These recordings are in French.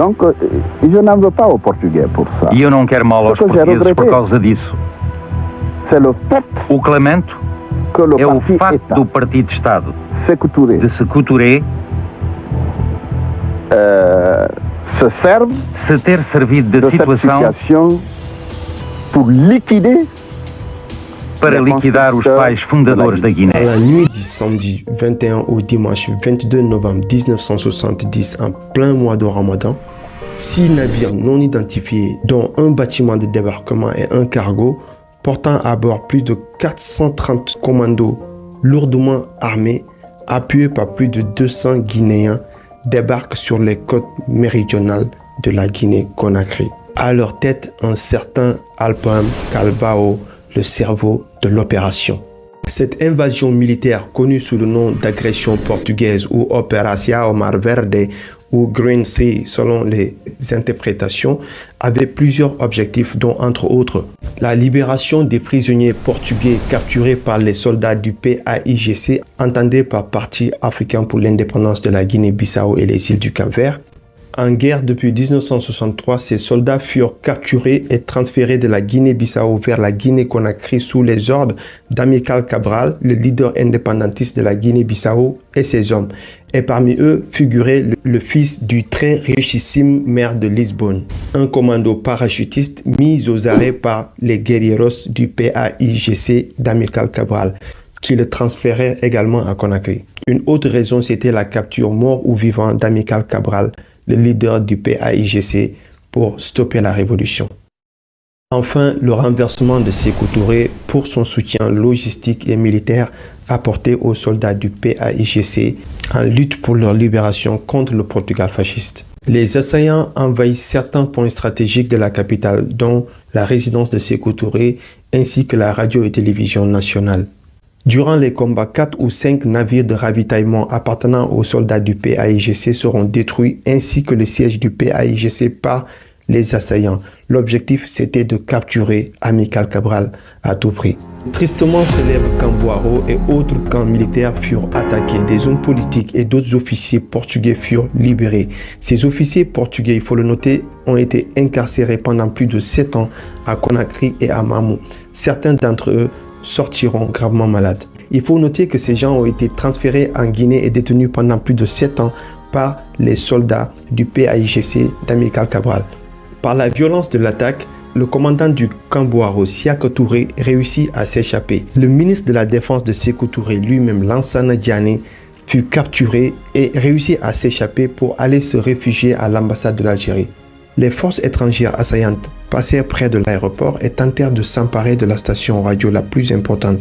Donc, je n'en veux pas aux Portugais pour ça. E eu não quero mal aos portugueses por causa disso. C'est le fait O que lamento que le é o parti facto État, do Partido Estado Sékou Touré, de Sékou Touré se serve se ter servido de da cette situação situation pour liquider para liquidar os pais fundadores da Dans Guiné. la nuit du samedi 21 au dimanche 22 novembre 1970, en plein mois de Ramadan, 6 navires non identifiés, dont un bâtiment de débarquement et un cargo, portant à bord plus de 430 commandos lourdement armés, appuyés par plus de 200 Guinéens, débarquent sur les côtes méridionales de la Guinée-Conakry. À leur tête, un certain Alpam Kalbao, le cerveau de l'opération. Cette invasion militaire, connue sous le nom d'agression portugaise ou Operação Mar Verde ou Green Sea selon les interprétations, avait plusieurs objectifs dont entre autres la libération des prisonniers portugais capturés par les soldats du PAIGC, entendés par Parti africain pour l'indépendance de la Guinée-Bissau et les îles du Cap-Vert. En guerre depuis 1963, ces soldats furent capturés et transférés de la Guinée-Bissau vers la Guinée-Conakry sous les ordres d'Amilcar Cabral, le leader indépendantiste de la Guinée-Bissau, et ses hommes. Et parmi eux figurait le fils du très richissime maire de Lisbonne, un commando parachutiste mis aux arrêts par les guerrieros du PAIGC d'Amilcar Cabral, qui le transféraient également à Conakry. Une autre raison, c'était la capture mort ou vivant d'Amilcar Cabral, le leader du PAIGC, pour stopper la révolution. Enfin, le renversement de Sékou Touré pour son soutien logistique et militaire apporté aux soldats du PAIGC en lutte pour leur libération contre le Portugal fasciste. Les assaillants envahissent certains points stratégiques de la capitale, dont la résidence de Sékou Touré ainsi que la radio et télévision nationale. Durant les combats, 4 ou 5 navires de ravitaillement appartenant aux soldats du PAIGC seront détruits ainsi que le siège du PAIGC par les assaillants. L'objectif, c'était de capturer Amilcar Cabral à tout prix. Tristement célèbre camp Boiro et autres camps militaires furent attaqués. Des hommes politiques et d'autres officiers portugais furent libérés. Ces officiers portugais, il faut le noter, ont été incarcérés pendant plus de 7 ans à Conakry et à Mamou. Certains d'entre eux sortiront gravement malades. Il faut noter que ces gens ont été transférés en Guinée et détenus pendant plus de 7 ans par les soldats du PAIGC d'Amilcar Cabral. Par la violence de l'attaque, le commandant du camp Boiro, Sékou Touré, réussit à s'échapper. Le ministre de la Défense de Sékou Touré, lui-même Lansana Diané, fut capturé et réussit à s'échapper pour aller se réfugier à l'ambassade de l'Algérie. Les forces étrangères assaillantes passèrent près de l'aéroport et tentèrent de s'emparer de la station radio la plus importante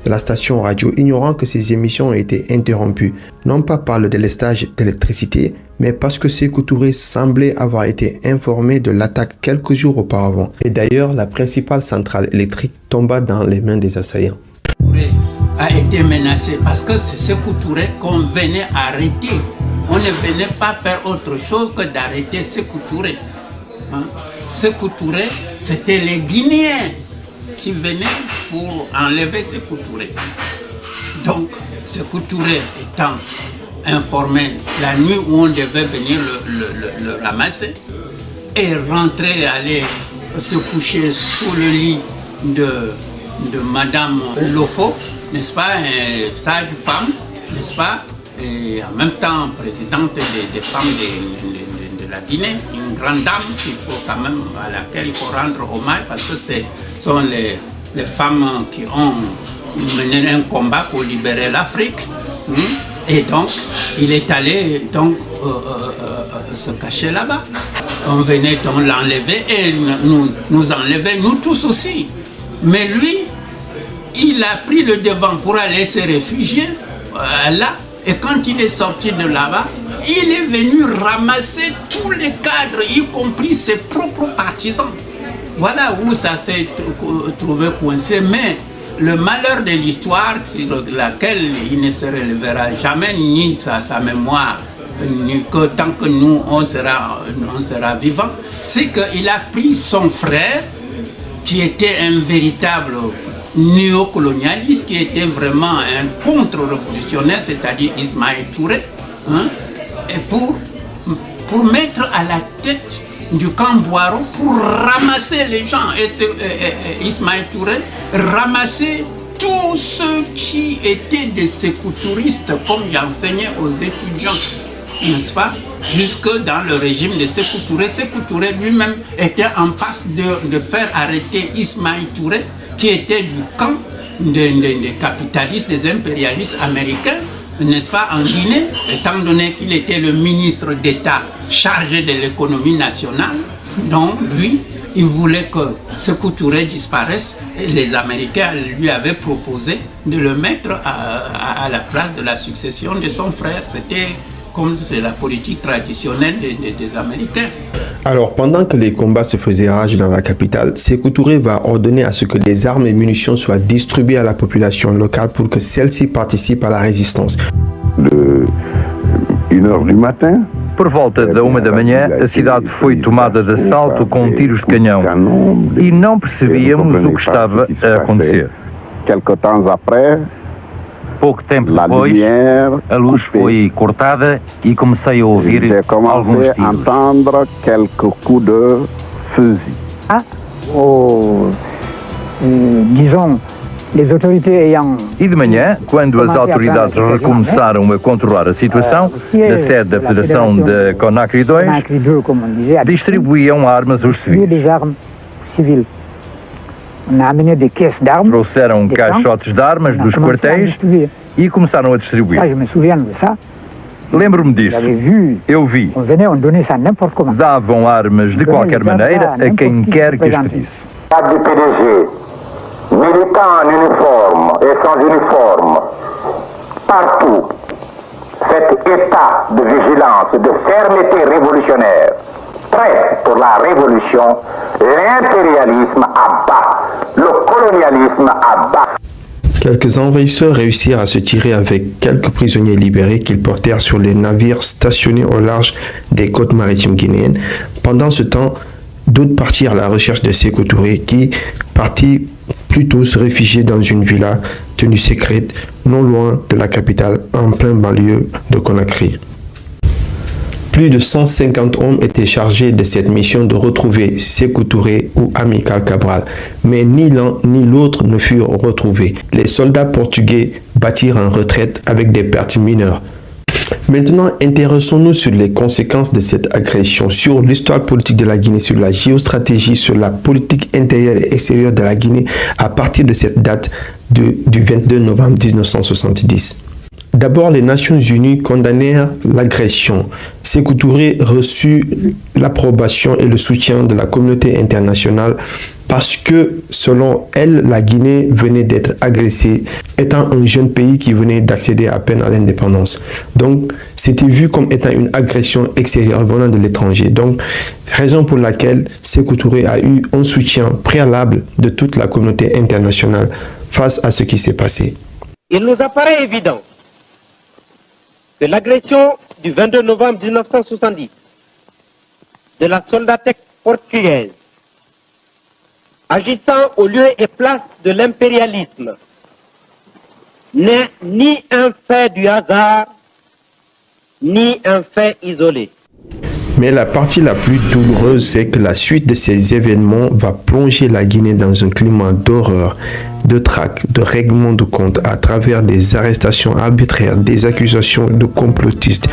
de la station radio, ignorant que ses émissions ont été interrompues, non pas par le délestage d'électricité, mais parce que Sékou Touré semblait avoir été informé de l'attaque quelques jours auparavant. Et d'ailleurs, la principale centrale électrique tomba dans les mains des assaillants. Touré a été menacé parce que c'est Sékou Touré qu'on venait arrêter. On ne venait pas faire autre chose que d'arrêter Sékou Touré. Sékou Touré, c'était les Guinéens qui venaient pour enlever Sékou Touré. Donc, Sékou Touré étant informé la nuit où on devait venir le ramasser et rentrer et aller se coucher sous le lit de Madame Lofo, n'est-ce pas, une sage femme, n'est-ce pas, et en même temps présidente des femmes de la Guinée, une grande dame qu'il faut quand même, à laquelle il faut rendre hommage parce que ce sont les femmes qui ont mené un combat pour libérer l'Afrique. Et donc, il est allé donc, se cacher là-bas. On venait donc l'enlever et nous enlever, nous tous aussi. Mais lui, il a pris le devant pour aller se réfugier là. Et quand il est sorti de là-bas, il est venu ramasser tous les cadres, y compris ses propres partisans. Voilà où ça s'est trouvé coincé. Mais le malheur de l'histoire, sur laquelle il ne se relèvera jamais, ni sa mémoire, ni que tant que nous, on sera vivant, c'est qu'il a pris son frère, qui était un véritable néocolonialiste, qui était vraiment un contre-révolutionnaire, c'est-à-dire Ismaël Touré, et pour pour mettre à la tête du camp Boiro pour ramasser les gens. Et Ismaël Touré ramassait tous ceux qui étaient des sécoutouristes, comme j'enseignais aux étudiants, n'est-ce pas? Jusque dans le régime de Sékou Touré. Sékou Touré lui-même était en passe de faire arrêter Ismaël Touré, qui était du camp des capitalistes, des impérialistes américains, n'est-ce pas, en Guinée, étant donné qu'il était le ministre d'État chargé de l'économie nationale. Donc lui, il voulait que Sékou Touré disparaisse et les Américains lui avaient proposé de le mettre à la place de la succession de son frère. C'était comme c'est la politique traditionnelle des Américains. Alors, pendant que les combats se faisaient rage dans la capitale, Sékou Touré va ordonner à ce que les armes et munitions soient distribuées à la population locale pour que celle-ci participe à la résistance. De 1h du matin. Por volta da 1 da manhã, a cidade foi tomada de assalto com tiros de canhão e não percebíamos o que estava a acontecer. Quelque temps après, Pouco tempo la depois, lumière a luz foi cortada e comecei a ouvir J'ai commencé alguns à tiros. entendre quelques coups de fusil. Disons, les autorités ayant... E de manhã, quando as autoridades recomeçaram a controlar a situação, da sede da Federação de Conakry 2, Conakry 2, comme on disait, distribuíam armas aos civis. des armes civiles. On a amené des caisses d'armes. Trouxeram caixotes de armas dos quartéis e começaram a distribuir. Je me souviens de ça. Lembro-me disso. J'avais vu. Eu vi. On venait, on donnait ça n'importe comment. Davam armas de qualquer maneira a quem quer que as pedisse. Du PDG, militants en uniforme et sans uniforme, partout, cet état de vigilance, de fermeté révolutionnaire, prêt pour la révolution, l'impérialisme abat, le colonialisme abat. Quelques envahisseurs réussirent à se tirer avec quelques prisonniers libérés qu'ils portèrent sur les navires stationnés au large des côtes maritimes guinéennes. Pendant ce temps, d'autres partirent à la recherche de Sékou Touré qui partit plutôt se réfugier dans une villa tenue secrète non loin de la capitale en plein banlieue de Conakry. Plus de 150 hommes étaient chargés de cette mission de retrouver Sékou Touré ou Amical Cabral, mais ni l'un ni l'autre ne furent retrouvés. Les soldats portugais battirent en retraite avec des pertes mineures. Maintenant, intéressons-nous sur les conséquences de cette agression, sur l'histoire politique de la Guinée, sur la géostratégie, sur la politique intérieure et extérieure de la Guinée à partir de cette date du 22 novembre 1970. D'abord, les Nations Unies condamnèrent l'agression. Sékou Touré reçut l'approbation et le soutien de la communauté internationale parce que, selon elle, la Guinée venait d'être agressée, étant un jeune pays qui venait d'accéder à peine à l'indépendance. Donc, c'était vu comme étant une agression extérieure venant de l'étranger. Donc, raison pour laquelle Sékou Touré a eu un soutien préalable de toute la communauté internationale face à ce qui s'est passé. Il nous apparaît évident que l'agression du 22 novembre 1970 de la soldatesque portugaise, agissant au lieu et place de l'impérialisme, n'est ni un fait du hasard, ni un fait isolé. Mais la partie la plus douloureuse, c'est que la suite de ces événements va plonger la Guinée dans un climat d'horreur, de traque, de règlement de compte à travers des arrestations arbitraires, des accusations de complotistes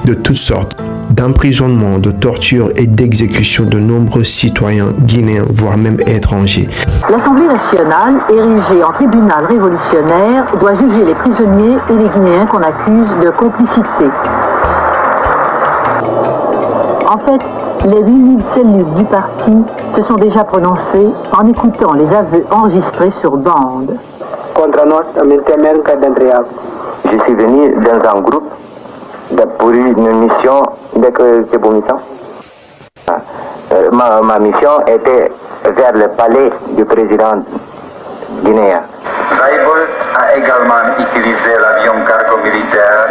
de toutes sortes, d'emprisonnement, de torture et d'exécution de nombreux citoyens guinéens, voire même étrangers. L'Assemblée nationale, érigée en tribunal révolutionnaire, doit juger les prisonniers et les Guinéens qu'on accuse de complicité. En fait, les 8000 cellules du parti se sont déjà prononcées en écoutant les aveux enregistrés sur bande. Je suis venu dans un groupe pour une mission de pour mission. Ma mission était vers le palais du président guinéen. Saïbol a également utilisé l'avion cargo militaire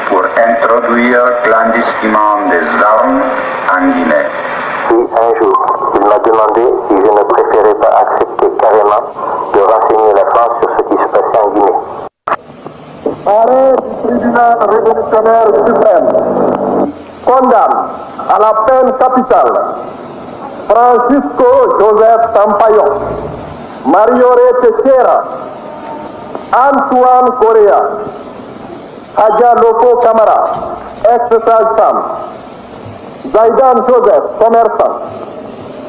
pour introduire clandestinement des armes en Guinée. Si un jour il m'a demandé si je ne préférais pas accepter carrément de renseigner la France sur ce qui se passait en Guinée. Arrêt du tribunal révolutionnaire suprême condamne à la peine capitale Francisco Joseph Sampaio, Mariore Teixeira, Antoine Correa, Hadja Loko Camara, ex-sage-femme, Zaidan Joseph, commerçant,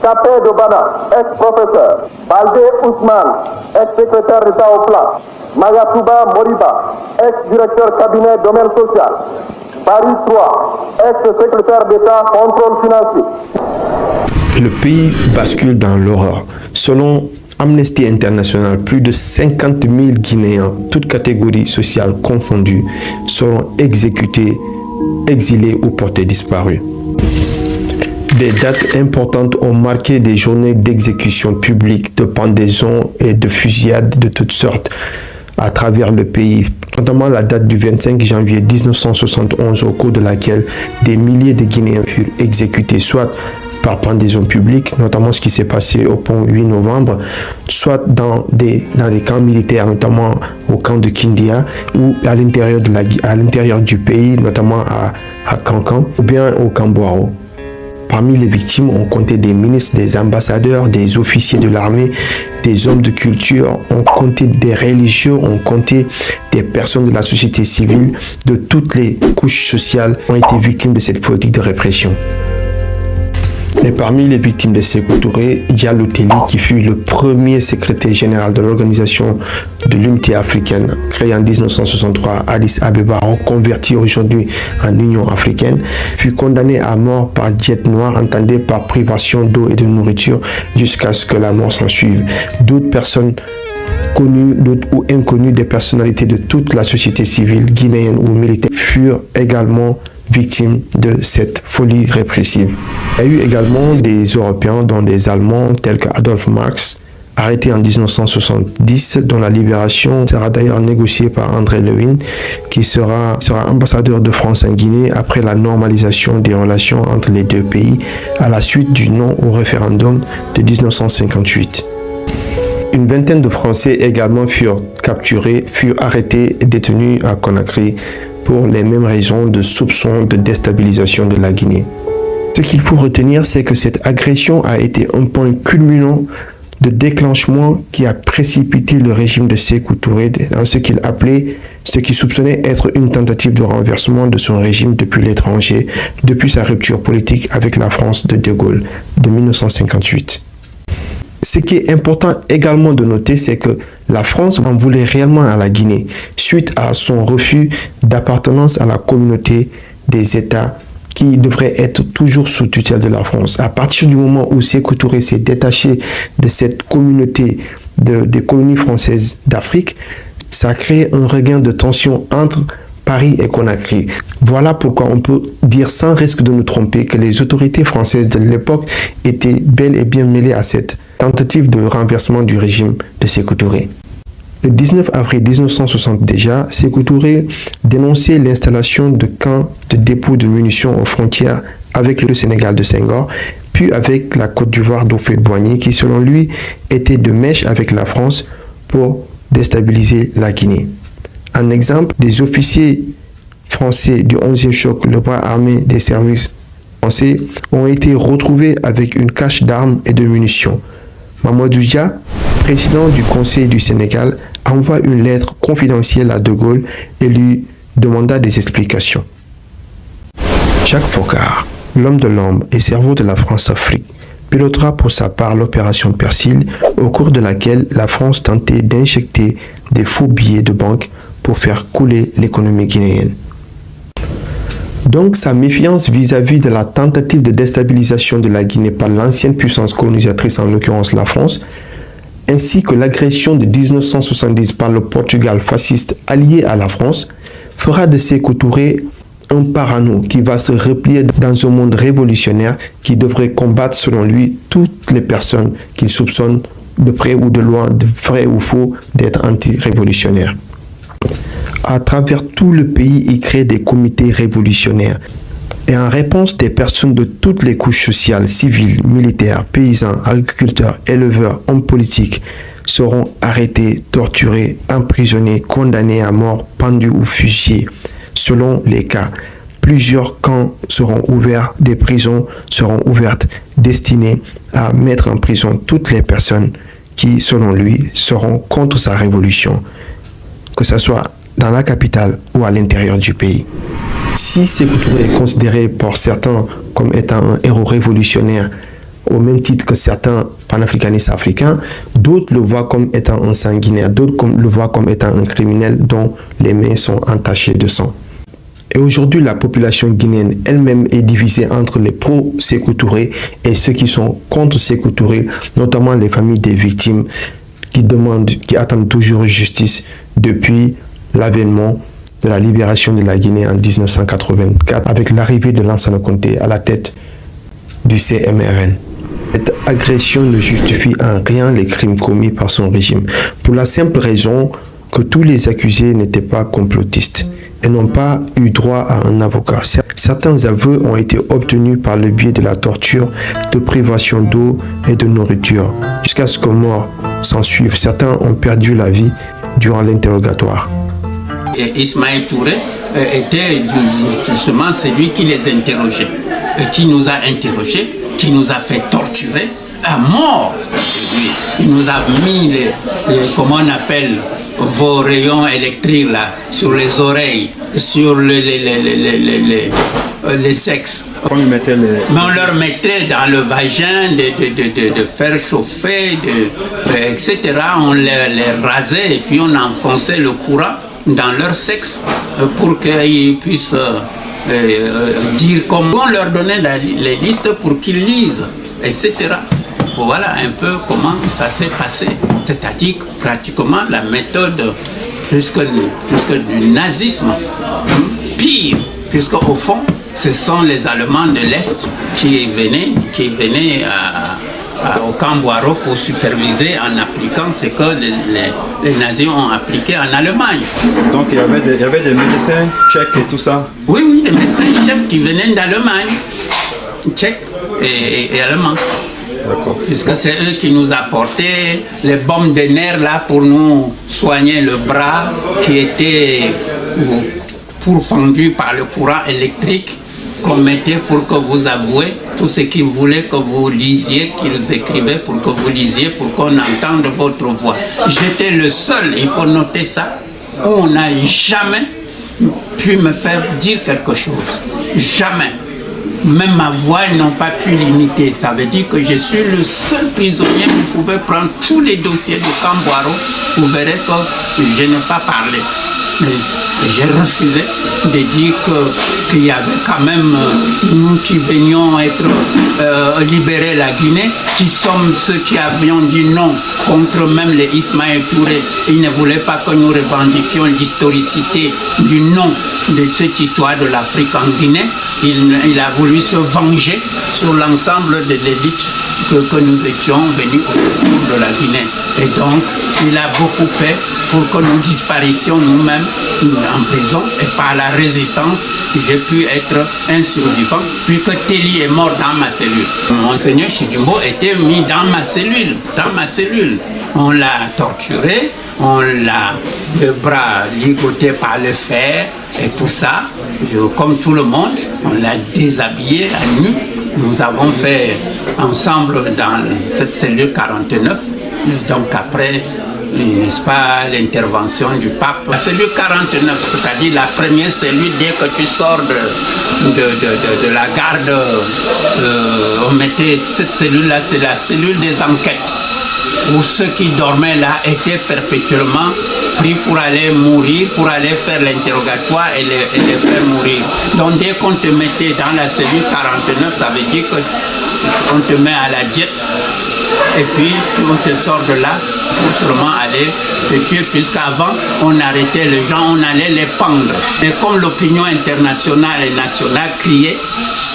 Capé Dobana, ex-professeur, Baldé Ousmane, ex-secrétaire d'État au plan, Magatuba Moriba, ex-directeur cabinet domaine social, Paris 3, ex-secrétaire d'État contrôle financier. Le pays bascule dans l'horreur. Selon Amnesty International, plus de 50 000 Guinéens, toutes catégories sociales confondues, seront exécutés, exilés ou portés disparus. Des dates importantes ont marqué des journées d'exécution publique, de pendaisons et de fusillades de toutes sortes à travers le pays, notamment la date du 25 janvier 1971 au cours de laquelle des milliers de Guinéens furent exécutés, soit par pendaison publique, notamment ce qui s'est passé au pont 8 novembre, soit dans des camps militaires, notamment au camp de Kindia, ou à l'intérieur du pays, notamment à Kankan, ou bien au camp Boaro. Parmi les victimes, on comptait des ministres, des ambassadeurs, des officiers de l'armée, des hommes de culture, on comptait des religieux, on comptait des personnes de la société civile, de toutes les couches sociales ont été victimes de cette politique de répression. Et parmi les victimes de Sékou Touré, Diallo Telli, qui fut le premier secrétaire général de l'Organisation de l'Unité africaine, créée en 1963 à Addis Abeba, reconvertie aujourd'hui en Union africaine, fut condamné à mort par jet noir, entendé par privation d'eau et de nourriture, jusqu'à ce que la mort s'en suive. D'autres personnes connues, d'autres ou inconnues, des personnalités de toute la société civile, guinéenne ou militaire, furent également victimes de cette folie répressive. Il y a eu également des Européens, dont des Allemands tels qu'Adolf Marx, arrêté en 1970, dont la libération sera d'ailleurs négociée par André Lewin, qui sera ambassadeur de France en Guinée après la normalisation des relations entre les deux pays à la suite du non au référendum de 1958. Une vingtaine de Français également furent capturés, furent arrêtés et détenus à Conakry pour les mêmes raisons de soupçons de déstabilisation de la Guinée. Ce qu'il faut retenir, c'est que cette agression a été un point culminant de déclenchement qui a précipité le régime de Sékou Touré dans ce qu'il appelait, ce qu'il soupçonnait être une tentative de renversement de son régime depuis l'étranger, depuis sa rupture politique avec la France de De Gaulle de 1958. Ce qui est important également de noter, c'est que la France en voulait réellement à la Guinée suite à son refus d'appartenance à la communauté des États qui devrait être toujours sous tutelle de la France. À partir du moment où Sékou Touré s'est détaché de cette communauté des colonies françaises d'Afrique, ça a créé un regain de tension entre Paris et Conakry. Voilà pourquoi on peut dire sans risque de nous tromper que les autorités françaises de l'époque étaient bel et bien mêlées à cette tentative de renversement du régime de Sékou Touré. Le 19 avril 1960 déjà, Sékou Touré dénonçait l'installation de camps de dépôt de munitions aux frontières avec le Sénégal de Senghor, puis avec la Côte d'Ivoire d'Houphouët-Boigny, qui selon lui était de mèche avec la France pour déstabiliser la Guinée. En exemple, des officiers français du 11e choc, le bras armé des services français, ont été retrouvés avec une cache d'armes et de munitions. Mamadou Dia, président du Conseil du Sénégal, envoie une lettre confidentielle à De Gaulle et lui demanda des explications. Jacques Foccart, l'homme de l'ombre et cerveau de la France-Afrique, pilotera pour sa part l'opération Persil, au cours de laquelle la France tentait d'injecter des faux billets de banque pour faire couler l'économie guinéenne. Donc sa méfiance vis-à-vis de la tentative de déstabilisation de la Guinée par l'ancienne puissance colonisatrice, en l'occurrence la France, ainsi que l'agression de 1970 par le Portugal fasciste allié à la France, fera de Sékou Touré un parano qui va se replier dans un monde révolutionnaire qui devrait combattre selon lui toutes les personnes qu'il soupçonne de près ou de loin, de vrai ou faux, d'être anti-révolutionnaires. À travers tout le pays, il crée des comités révolutionnaires. Et en réponse, des personnes de toutes les couches sociales, civiles, militaires, paysans, agriculteurs, éleveurs, hommes politiques seront arrêtés, torturés, emprisonnés, condamnés à mort, pendus ou fusillés, selon les cas. plusieurs camps seront ouverts, des prisons seront ouvertes destinées à mettre en prison toutes les personnes qui, selon lui, seront contre sa révolution, que ce soit dans la capitale ou à l'intérieur du pays. Si Sékou Touré est considéré par certains comme étant un héros révolutionnaire, au même titre que certains panafricanistes africains, d'autres le voient comme étant un sanguinaire, d'autres le voient comme étant un criminel dont les mains sont entachées de sang. Et aujourd'hui, la population guinéenne elle-même est divisée entre les pro-Sékou Touré et ceux qui sont contre Sékou Touré, notamment les familles des victimes qui attendent toujours justice depuis l'avènement de la libération de la Guinée en 1984 avec l'arrivée de Lansana Conté à la tête du CMRN. Cette agression ne justifie en rien les crimes commis par son régime, pour la simple raison que tous les accusés n'étaient pas complotistes et n'ont pas eu droit à un avocat. Certains aveux ont été obtenus par le biais de la torture, de privation d'eau et de nourriture, jusqu'à ce que mort s'en suive. Certains ont perdu la vie durant l'interrogatoire. Et Ismaël Touré était justement celui qui les interrogeait et qui nous a interrogés, qui nous a fait torturer à mort. Il nous a mis comment on appelle, vos rayons électriques là, sur les oreilles, sur les sexes. Mais on leur mettait dans le vagin de faire chauffer, etc. On les rasait et puis on enfonçait le courant dans leur sexe pour qu'ils puissent dire comment. On leur donnait les listes pour qu'ils lisent, etc. Voilà un peu comment ça s'est passé. C'est-à-dire pratiquement la méthode plus que du nazisme, pire, puisque au fond, ce sont les Allemands de l'Est qui venaient au camp Boiro pour superviser en appliquant ce que les nazis ont appliqué en Allemagne. Donc il y avait des médecins tchèques et tout ça? Oui, des médecins chefs qui venaient d'Allemagne, tchèques et allemands. Puisque c'est eux qui nous apportaient les bombes de nerfs là pour nous soigner le bras qui était pourfendu par le courant électrique qu'on mettait pour que vous avouiez tout ce qu'ils voulaient que vous lisiez, qu'ils écrivaient pour que vous lisiez, pour qu'on entende votre voix. J'étais le seul, il faut noter ça, où on n'a jamais pu me faire dire quelque chose. Jamais. Même ma voix, ils n'ont pas pu l'imiter. Ça veut dire que je suis le seul prisonnier. Vous pouvez prendre tous les dossiers du camp Boiro. Vous verrez que je n'ai pas parlé. Mais j'ai refusé de dire qu'il y avait quand même nous qui venions être libérer la Guinée, qui sommes ceux qui avions dit non contre même les Ismaël Touré. Ils ne voulaient pas que nous revendiquions l'historicité du nom de cette histoire de l'Afrique en Guinée. Il a voulu se venger sur l'ensemble de l'élite que nous étions venus au secours de la Guinée. Et donc, il a beaucoup fait pour que nous disparissions nous-mêmes en prison, et par la résistance, j'ai pu être un survivant, puisque Téli est mort dans ma cellule. Monseigneur Chidimbo était mis dans ma cellule. On l'a torturé, on l'a le bras ligoté par le fer et tout ça. Comme tout le monde, on l'a déshabillé à nu. Nous avons fait ensemble dans cette cellule 49, donc après, n'est-ce pas, l'intervention du pape. La cellule 49, c'est-à-dire la première cellule, dès que tu sors de la garde, on mettait cette cellule-là, c'est la cellule des enquêtes, où ceux qui dormaient là étaient perpétuellement pris pour aller mourir, pour aller faire l'interrogatoire et les faire mourir. Donc dès qu'on te mettait dans la cellule 49, ça veut dire qu'on te met à la diète. Et puis on te sort de là pour seulement aller te tuer, puisqu'avant on arrêtait les gens, on allait les pendre. Et comme l'opinion internationale et nationale criait,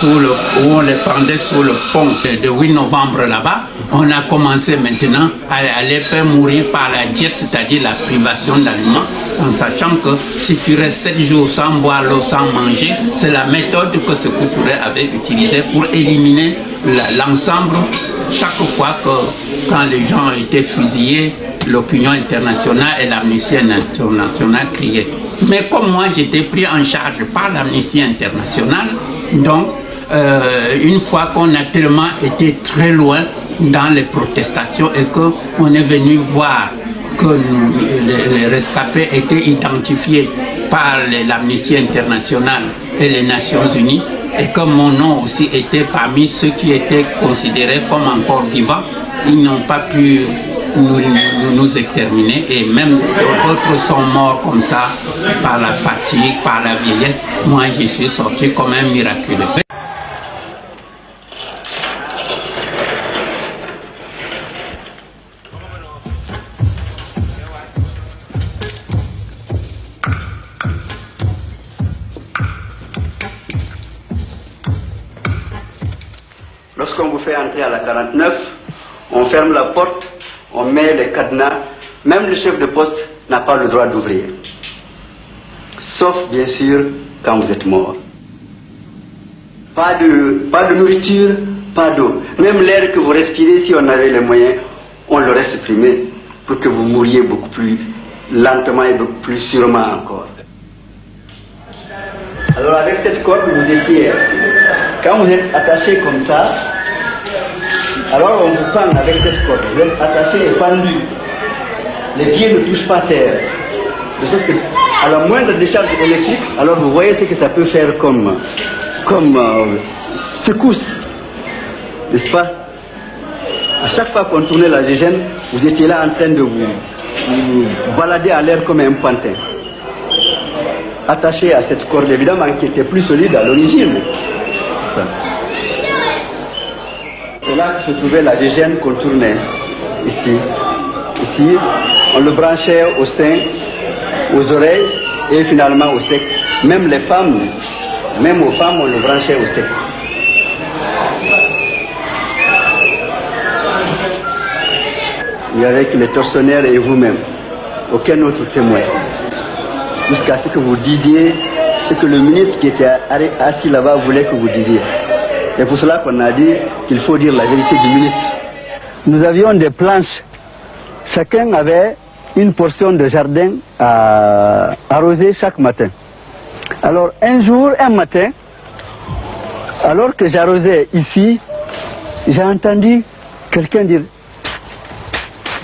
où on les pendait sous le pont de 8 novembre là-bas, on a commencé maintenant à les faire mourir par la diète, c'est-à-dire la privation d'aliments, en sachant que si tu restes 7 jours sans boire l'eau, sans manger, c'est la méthode que Sékou Touré avait utilisée pour éliminer l'ensemble. Chaque fois quand les gens étaient fusillés, l'opinion internationale et l'Amnesty internationale criaient. Mais comme moi, j'étais pris en charge par l'Amnesty International, donc, une fois qu'on a tellement été très loin dans les protestations et qu'on est venu voir que les rescapés étaient identifiés par l'Amnesty International et les Nations Unies, et que mon nom aussi était parmi ceux qui étaient considérés comme encore vivants, ils n'ont pas pu nous exterminer, et même d'autres sont morts comme ça par la fatigue, par la vieillesse. Moi, je suis sorti comme un miraculeux. Lorsqu'on vous fait entrer à la 49, on ferme la porte, on met les cadenas, même le chef de poste n'a pas le droit d'ouvrir. Sauf bien sûr quand vous êtes mort. Pas de nourriture, pas d'eau. Même l'air que vous respirez, si on avait les moyens, on l'aurait supprimé pour que vous mouriez beaucoup plus lentement et beaucoup plus sûrement encore. Alors avec cette corde, vous étiez, quand vous êtes attaché comme ça, alors on vous pend avec cette corde, vous êtes attaché et pendu. Les pieds ne touchent pas terre. De sorte que, à la moindre décharge électrique, alors vous voyez ce que ça peut faire comme secousse, n'est-ce pas? À chaque fois qu'on tournait la GIGN, vous étiez là en train de vous balader à l'air comme un pantin. Attaché à cette corde, évidemment, qui était plus solide à l'origine. C'est là que se trouvait la GIGN qu'on tournait, ici. Ici, on le branchait au sein, aux oreilles et finalement au sexe. Même les femmes, même aux femmes, on le branchait au sexe. Il y avait que les tortionnaires et vous-même, aucun autre témoin. Jusqu'à ce que vous disiez ce que le ministre qui était assis là-bas voulait que vous disiez. C'est pour cela qu'on a dit qu'il faut dire la vérité du ministre. Nous avions des planches. Chacun avait une portion de jardin à arroser chaque matin. Alors un matin, alors que j'arrosais ici, j'ai entendu quelqu'un dire psst, psst, psst.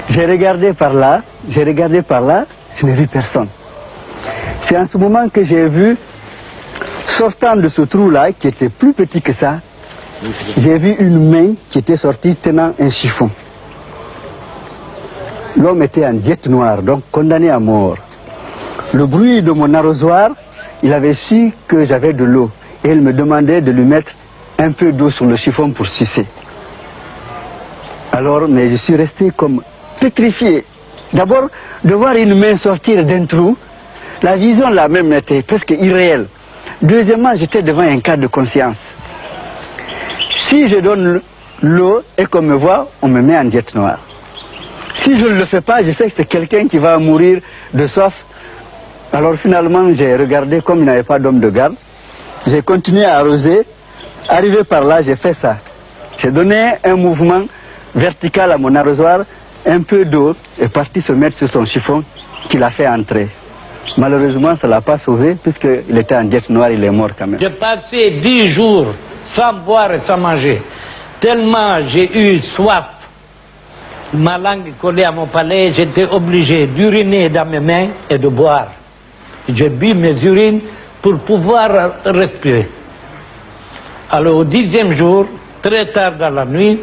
J'ai regardé par là, je n'ai vu personne. C'est en ce moment que j'ai vu, sortant de ce trou-là, qui était plus petit que ça, j'ai vu une main qui était sortie tenant un chiffon. L'homme était en diète noire, donc condamné à mort. Le bruit de mon arrosoir, il avait su que j'avais de l'eau. Et il me demandait de lui mettre un peu d'eau sur le chiffon pour sucer. Alors, mais je suis resté comme pétrifié. D'abord, de voir une main sortir d'un trou, la vision là même était presque irréelle. Deuxièmement, j'étais devant un cas de conscience. Si je donne l'eau et qu'on me voit, on me met en diète noire. Si je ne le fais pas, je sais que c'est quelqu'un qui va mourir de soif. Alors finalement, j'ai regardé comme il n'y avait pas d'homme de garde. J'ai continué à arroser. Arrivé par là, j'ai fait ça. J'ai donné un mouvement vertical à mon arrosoir. Un peu d'eau est parti se mettre sur son chiffon qu'il a fait entrer. Malheureusement, ça ne l'a pas sauvé puisqu'il était en diète noire, il est mort quand même. J'ai passé 10 jours sans boire et sans manger. Tellement j'ai eu soif. Ma langue collée à mon palais, j'étais obligé d'uriner dans mes mains et de boire. J'ai bu mes urines pour pouvoir respirer. Alors au 10e jour, très tard dans la nuit,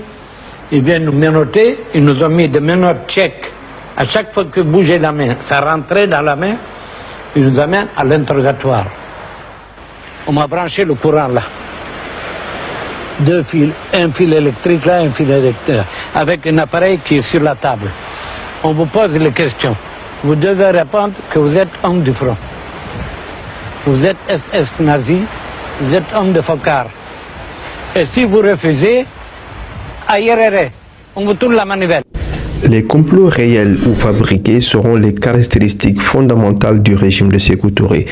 ils viennent nous menotter, ils nous ont mis des menottes tchèques. À chaque fois que bougeait la main, ça rentrait dans la main, ils nous amènent à l'interrogatoire. On m'a branché le courant là. 2 fils, un fil électrique là, un fil électrique, avec un appareil qui est sur la table. On vous pose les questions. Vous devez répondre que vous êtes homme du front. Vous êtes SS nazi, vous êtes homme de Focard. Et si vous refusez, ailleurs, on vous tourne la manivelle. Les complots réels ou fabriqués seront les caractéristiques fondamentales du régime de Sékou Touré.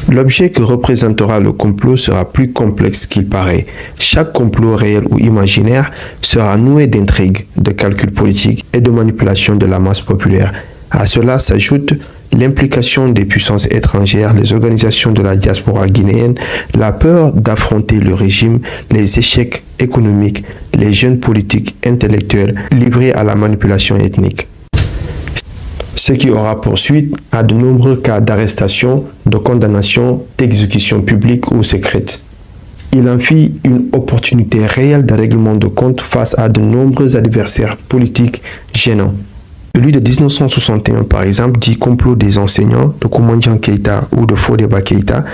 L'objet que représentera le complot sera plus complexe qu'il paraît. Chaque complot réel ou imaginaire sera noué d'intrigues, de calculs politiques et de manipulation de la masse populaire. À cela s'ajoute l'implication des puissances étrangères, les organisations de la diaspora guinéenne, la peur d'affronter le régime, les échecs économiques, les jeunes politiques intellectuels livrés à la manipulation ethnique. Ce qui aura pour suite à de nombreux cas d'arrestation, de condamnation, d'exécution publique ou secrète. Il en fit une opportunité réelle de règlement de compte face à de nombreux adversaires politiques gênants. Celui de 1961, par exemple, dit complot des enseignants de Koumandian Keïta ou de Fodeba Keïta,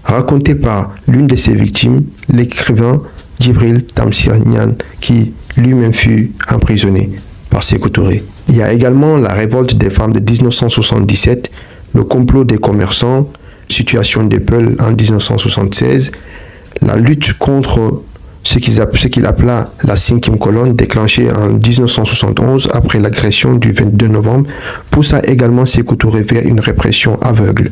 raconté par l'une de ses victimes, l'écrivain Djibril Tamsir Niane, qui lui-même fut emprisonné par Sékou Touré. Il y a également la révolte des femmes de 1977, le complot des commerçants, situation des Peuls en 1976, la lutte contre ce qu'il appela la 5e colonne déclenchée en 1971 après l'agression du 22 novembre poussa également Sékou Touré vers une répression aveugle.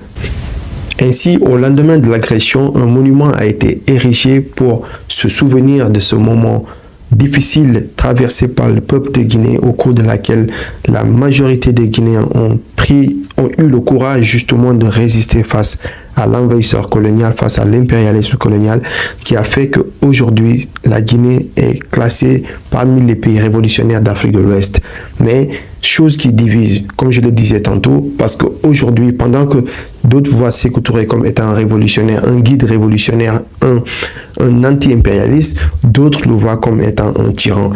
Ainsi, au lendemain de l'agression, un monument a été érigé pour se souvenir de ce moment difficile traversé par le peuple de Guinée au cours de laquelle la majorité des Guinéens ont eu le courage justement de résister face à l'envahisseur colonial, face à l'impérialisme colonial qui a fait qu'aujourd'hui la Guinée est classée parmi les pays révolutionnaires d'Afrique de l'Ouest. Mais chose qui divise, comme je le disais tantôt, parce qu'aujourd'hui, pendant que d'autres voient Sékou Touré comme étant un révolutionnaire, un guide révolutionnaire, un anti-impérialiste, d'autres le voient comme étant un tyran.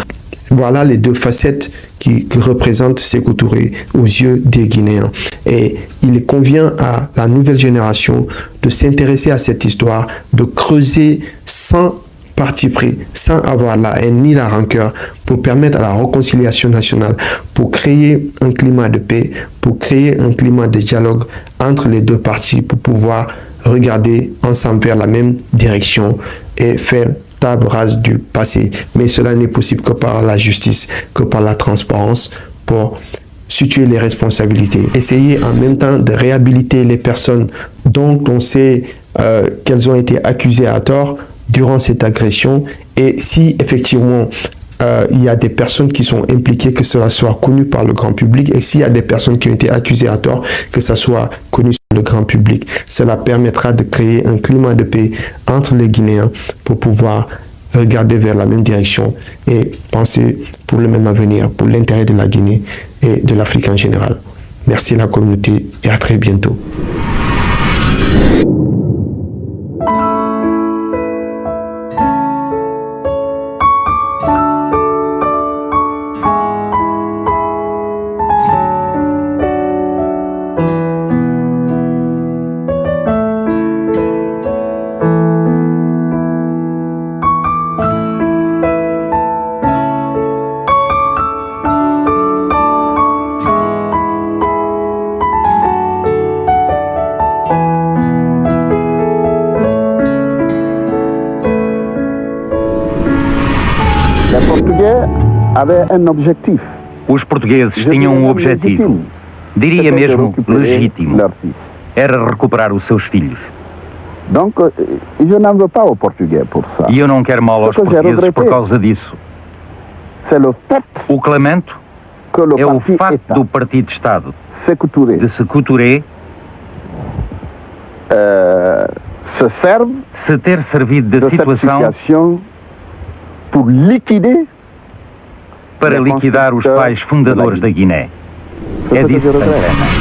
Voilà les deux facettes qui représentent Sékou Touré aux yeux des Guinéens. Et il convient à la nouvelle génération de s'intéresser à cette histoire, de creuser sans parti pris, sans avoir la haine ni la rancœur, pour permettre à la réconciliation nationale, pour créer un climat de paix, pour créer un climat de dialogue entre les deux parties, pour pouvoir regarder ensemble vers la même direction et faire table rase du passé. Mais cela n'est possible que par la justice, que par la transparence, pour situer les responsabilités. Essayer en même temps de réhabiliter les personnes dont on sait qu'elles ont été accusées à tort durant cette agression, et si effectivement il y a des personnes qui sont impliquées, que cela soit connu par le grand public, et s'il y a des personnes qui ont été accusées à tort, que ça soit connu par le grand public. Cela permettra de créer un climat de paix entre les Guinéens pour pouvoir regarder vers la même direction et penser pour le même avenir, pour l'intérêt de la Guinée et de l'Afrique en général. Merci la communauté et à très bientôt. Um objetivo. Os portugueses tinham um objetivo, diria mesmo legítimo, era recuperar os seus filhos. E eu não quero mal aos portugueses por causa disso. O que lamento é o facto do Partido de Estado de Sékou Touré se ter servido da situação para liquidar os pais fundadores da Guiné. É disso que tem pena.